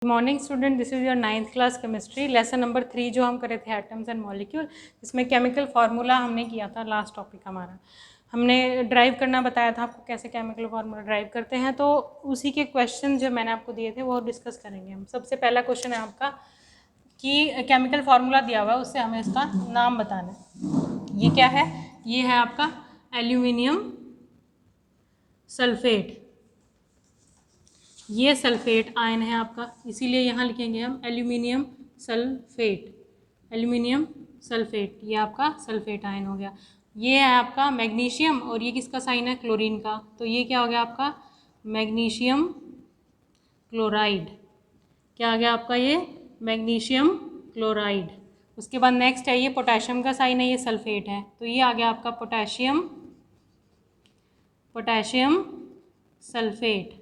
Morning student, this is your 9th class chemistry lesson number 3 जो हम करे थे एटम्स एंड मॉलिक्यूल। इसमें केमिकल फार्मूला हमने किया था। लास्ट टॉपिक हमारा हमने ड्राइव करना बताया था आपको, कैसे केमिकल फार्मूला ड्राइव करते हैं। तो उसी के क्वेश्चन जो मैंने आपको दिए थे वो डिस्कस करेंगे हम। सबसे पहला क्वेश्चन है आपका कि केमिकल फार्मूला दिया हुआ है, उससे हमें इसका नाम बताना है। ये क्या है? ये है आपका एल्यूमिनियम सल्फेट। ये सल्फेट आयन है आपका, इसीलिए यहाँ लिखेंगे हम एल्यूमिनियम सल्फेट। एल्यूमिनियम सल्फेट, ये आपका सल्फेट आयन हो गया। ये है आपका मैग्नीशियम, और ये किसका साइन है? क्लोरीन का। तो ये क्या हो गया आपका? Magnesium chloride. क्या आ गया आपका? ये मैग्नीशियम क्लोराइड। उसके बाद नेक्स्ट है, ये पोटेशियम का साइन है, ये सल्फेट है, तो ये आ गया आपका पोटेशियम सल्फेट।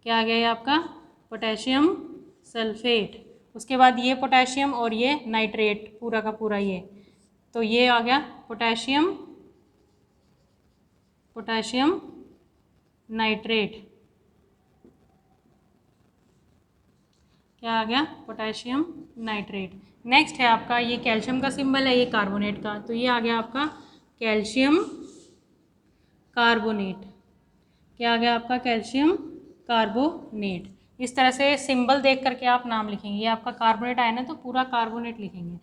क्या आ गया ये आपका? Potassium sulphate. उसके बाद ये पोटेशियम और ये नाइट्रेट, पूरा का पूरा ये, तो ये आ गया पोटेशियम नाइट्रेट। क्या आ गया? Potassium nitrate. नेक्स्ट है आपका, ये कैल्शियम का सिंबल है, ये कार्बोनेट का, तो ये आ गया आपका कैल्शियम कार्बोनेट। क्या आ गया आपका? Calcium carbonate. इस तरह से सिंबल देख करके आप नाम लिखेंगे। ये आपका कार्बोनेट आयन है तो पूरा कार्बोनेट लिखेंगे।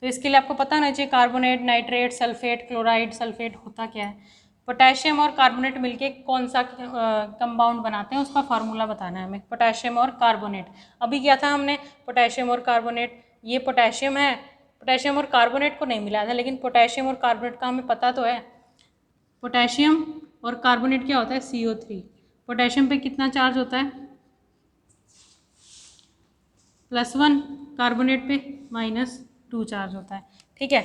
तो इसके लिए आपको पता होना चाहिए carbonate, nitrate, sulphate, chloride, sulphate होता क्या है। पोटेशियम और कार्बोनेट मिलके कौन सा कंपाउंड बनाते हैं, उसका फार्मूला बताना है हमें। पोटेशियम और कार्बोनेट अभी किया था हमने, पोटेशियम और कार्बोनेट। ये पोटेशियम है, पोटेशियम और कार्बोनेट को नहीं मिलाया था, लेकिन पोटेशियम और कार्बोनेट का हमें पता तो है। पोटेशियम और कार्बोनेट क्या होता है? CO3। पोटेशियम पे कितना चार्ज होता है? +1। कार्बोनेट पे -2 चार्ज होता है। ठीक है,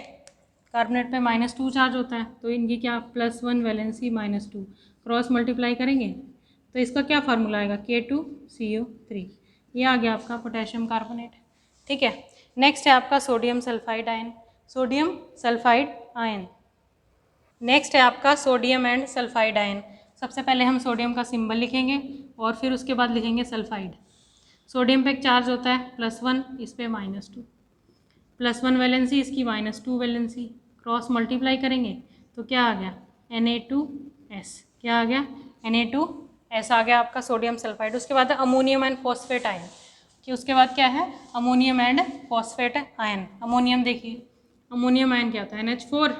कार्बोनेट पे -2 चार्ज होता है, तो इनकी क्या? +1 वैलेंसी -2 क्रॉस मल्टीप्लाई करेंगे तो इसका क्या फार्मूला आएगा? K2CO3। ये आ गया आपका पोटेशियम कार्बोनेट। ठीक है, नेक्स्ट है आपका sodium sulphide ion. Sodium sulphide ion. Next है आपका सोडियम एंड सल्फाइड आयन। सबसे पहले हम सोडियम का सिंबल लिखेंगे और फिर उसके बाद लिखेंगे सल्फाइड। सोडियम पे एक चार्ज होता है +1, इस पे -2, +1 वैलेंसी, इसकी -2 वैलेंसी, क्रॉस मल्टीप्लाई करेंगे तो क्या आ गया? Na2S। क्या आ गया? Na2S आ गया आपका सोडियम सल्फाइड। उसके बाद अमोनियम एंड फॉस्फेट आयन, कि उसके बाद क्या है? Ammonium and phosphate ion. Ammonium देखिए, अमोनियम आयन क्या होता है? NH4,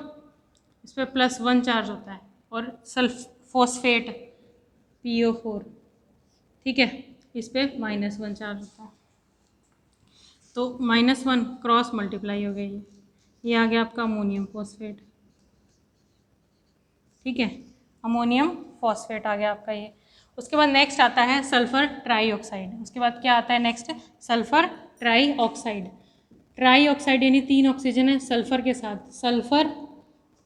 इस पर +1 चार्ज होता है, और फॉस्फेट PO4, ठीक है, इस पर -1 चार्ज होता है, तो -1 क्रॉस मल्टीप्लाई हो गई। ये आ गया आपका अमोनियम फॉस्फेट। ठीक है, अमोनियम फॉस्फेट आ गया आपका ये। उसके बाद नेक्स्ट आता है सल्फर ट्राईऑक्साइड। उसके बाद क्या आता है नेक्स्ट? Sulphur trioxide. ट्राईऑक्साइड यानी 3 ऑक्सीजन है सल्फर के साथ, सल्फर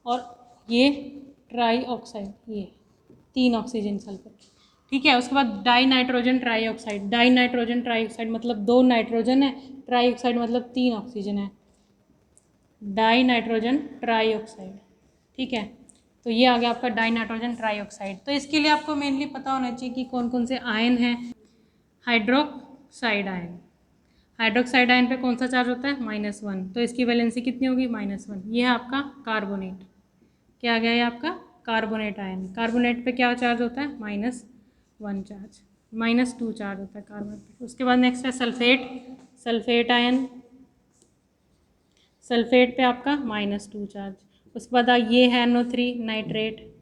और ये ट्राईऑक्साइड, ये 3 ऑक्सीजन सल्फर। ठीक है, उसके बाद die nitrogen trioxide. Die nitrogen trioxide मतलब 2 नाइट्रोजन है, ट्राईऑक्साइड मतलब 3 ऑक्सीजन है, डाई नाइट्रोजन ट्राईऑक्साइड। ठीक है, तो ये आ गया आपका डाई नाइट्रोजन ट्राईऑक्साइड। तो इसके लिए आपको मेनली पता होना चाहिए कि कौन कौन से आयन हैं। हाइड्रोक्साइड आयन, हाइड्रोक्साइड आयन पे कौन सा चार्ज होता है? -1, तो इसकी वैलेंसी कितनी होगी? -1। ये है आपका कार्बोनेट। क्या आ गया? ये आपका कार्बोनेट आयन। कार्बोनेट पे क्या चार्ज होता है? -1 चार्ज, -2 चार्ज होता है कार्बोनेट पे। उसके बाद नेक्स्ट है सल्फेट। सल्फेट आयन, सल्फेट पे आपका -2 चार्ज। उसके बाद ये है NO3 नाइट्रेट।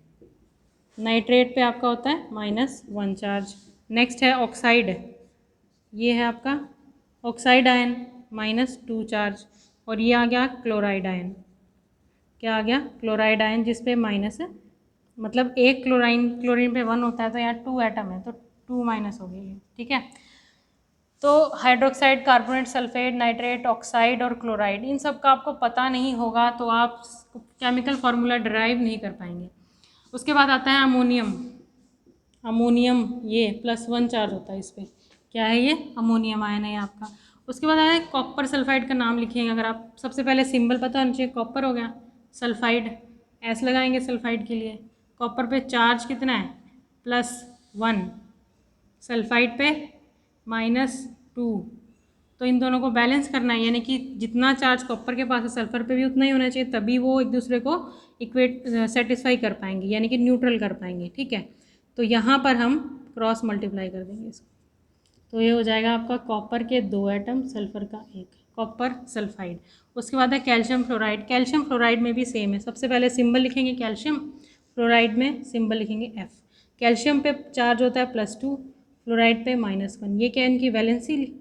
नाइट्रेट पे आपका होता है -1 चार्ज। नेक्स्ट है ऑक्साइड, ये है आपका ऑक्साइड आयन, -2 चार्ज। और ये आ गया क्लोराइड आयन। क्या आ गया? क्लोराइड आयन, जिस पे माइनस है, मतलब एक क्लोरीन पे 1 होता है, तो यहाँ 2 एटम है, तो 2 माइनस हो गई है। ठीक है, तो hydroxide, carbonate, sulphate, nitrate, oxide और क्लोराइड, इन सब का आपको पता नहीं होगा तो आप केमिकल फार्मूला ड्राइव नहीं कर पाएंगे। उसके बाद आता है अमोनियम। अमोनियम ये +1 चार्ज होता है इस पर। क्या है ये? अमोनियम आयन है आपका। उसके बाद आया कॉपर सल्फाइड का नाम लिखेंगे। अगर आप सबसे पहले सिंबल पता होना चाहिए, कॉपर हो गया, सल्फाइड S लगाएंगे सल्फाइड के लिए। कॉपर पे चार्ज कितना है? +1, सल्फाइड पे -2, तो इन दोनों को बैलेंस करना है, यानी कि जितना चार्ज कॉपर के पास है सल्फर पे भी उतना ही होना चाहिए, तभी वो एक दूसरे को इक्वेट सेटिस्फाई कर पाएंगे, यानी कि न्यूट्रल कर पाएंगे। ठीक है, तो यहाँ पर हम क्रॉस मल्टीप्लाई कर देंगे इसको, तो ये हो जाएगा आपका कॉपर के 2 एटम, सल्फर का 1, कॉपर सल्फाइड। उसके बाद है कैल्शियम फ्लोराइड। कैल्शियम फ्लोराइड में भी सेम है, सबसे पहले सिंबल लिखेंगे कैल्शियम, फ्लोराइड में सिंबल लिखेंगे F। कैल्शियम पे चार्ज होता है +2, फ्लोराइड पे -1। ये क्या है, इनकी वैलेंसी ली,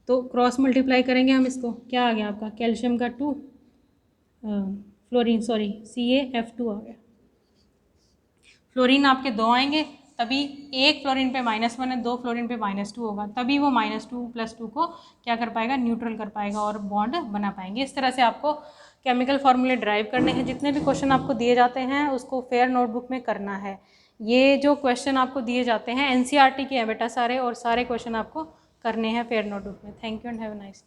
तो क्रॉस मल्टीप्लाई करेंगे हम इसको, क्या आ गया आपका कैल्शियम का 2, फ्लोरीन सॉरी CaF2 आ गया। फ्लोरीन आपके 2 आएंगे, तभी एक फ्लोरीन पे -1 है, 2 फ्लोरीन पे -2 होगा, तभी वो -2 + 2 को क्या कर पाएगा, न्यूट्रल कर पाएगा और बॉन्ड बना पाएंगे। इस तरह से आपको केमिकल फार्मूले ड्राइव करने हैं। जितने भी क्वेश्चन आपको दिए जाते हैं उसको फेयर नोटबुक में करना है। ये जो क्वेश्चन आपको दिए जाते हैं NCERT के हैं बेटा सारे, और सारे क्वेश्चन आपको करने हैं फेयर नोटबुक में। Thank you and have a nice day.